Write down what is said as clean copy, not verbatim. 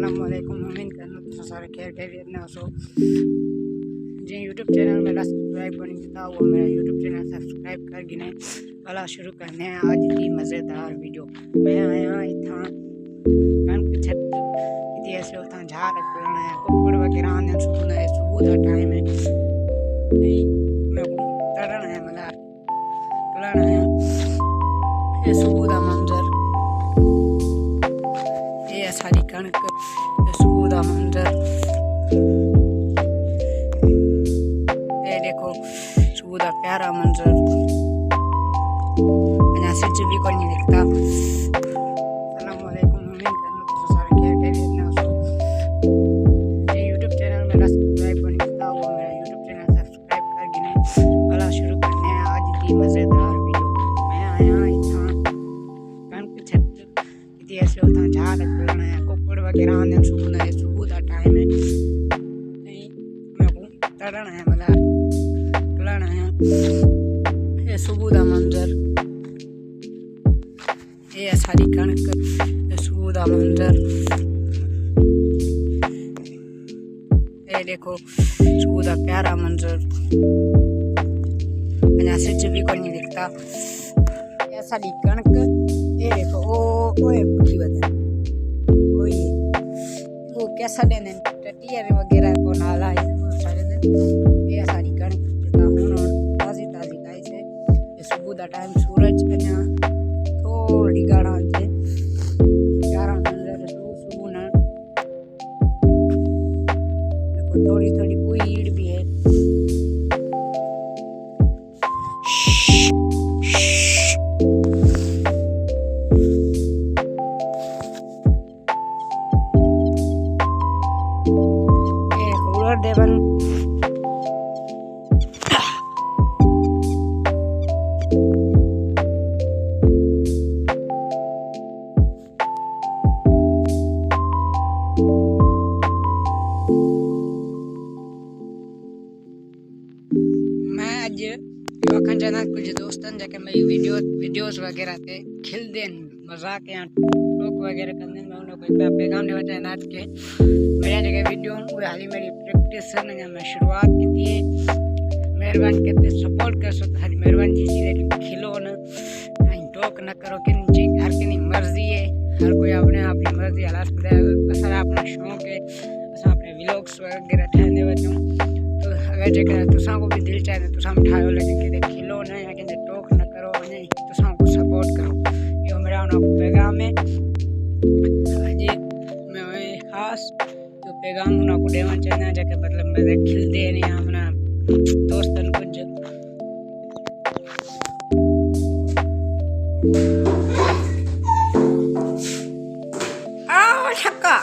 अस्सलामुअलैकुम। उम्मीद करना तो सारे खैरियत में हो। जी यूट्यूब चैनल मेरा सब्सक्राइब बन गया वो मेरा यूट्यूब चैनल सब्सक्राइब कर गिने वाला शुरू करने हैं आज की मज़ेदार वीडियो। मैं आया इतना कणक छत की ऐसे होता झाड़ रखना है कुकुड़ वगैरह आने सुबह का टाइम है नहीं मैं तड़ना है मतलब तड़ना है ये सुबह का मंजर ये सारी कणक सुबह का मंजर ये देखो सुबह का प्यारा मंजर सिच भी कोई नहीं दिखता। अस्सलामुअलैकुम। उम्मीद करना तो सारे खैरियत में हो। ये यूट्यूब चैनल मेरा सब्सक्राइब बन गया वो मेरा यूट्यूब चैनल सब्सक्राइब कर गिने वाला शुरू करने हैं आज की मज़ेदार वीडियो। मैं आया इतना कणक छत की ऐसे होता झाड़ रखना है कुकुड़ वगैरह आने सुबह का टाइम है नहीं मैं तड़ना है मतलब तड़ना है ये सुबह का मंजर ये सारी कणक सुबह का मंजर ये देखो सुबह का प्यारा मंजर सिच भी कोई नहीं दिखता। ये सारी कणक ये देखो ओ ये बता वो कैसा देने टटियर वगैरह को नाला है सारे दिन ये सारी कणक ताज़ी ताज़ी गाय से ये सुबह का टाइम सूरज थोड़ी गाढ़ा है प्यारा मंजर सुबह ना देखो थोड़ी थोड़ी भीड़ भी है। देवन मैं अज वखन जाना कुछ दोस्तन जाके मेरी वीडियोस वगैरह थे खिल देन मजाक या टोक वगैरह करने में उन्हें कोई पैगाम नहीं होता नाच के मेरा जगह वीडियो वो हाली मेरी प्रैक्टिस ने मैं शुरुआत की थी। मेहरबानी करते सपोर्ट कर सो हरी मेहरबानी जी लेकिन खिलो न टोक न करो कि हर की मर्जी है हर कोई अपने अपनी मर्जी हालात असा अपना शौक है असा अपने व्लॉग्स वगैरह ठाने वजू तो अगर जेकर तुसा को भी दिल चाहे तुसा ठायो लेकिन कि खिलो न या कि टोक न करो तुसा को सपोर्ट करो यो मेरा पैगाम है। जी मैं खास तो पैगाम उन्हें को देना चाहिए जाके मतलब मेरे खिल दे नहीं हमना दोस्तन कुछ आओ छक्का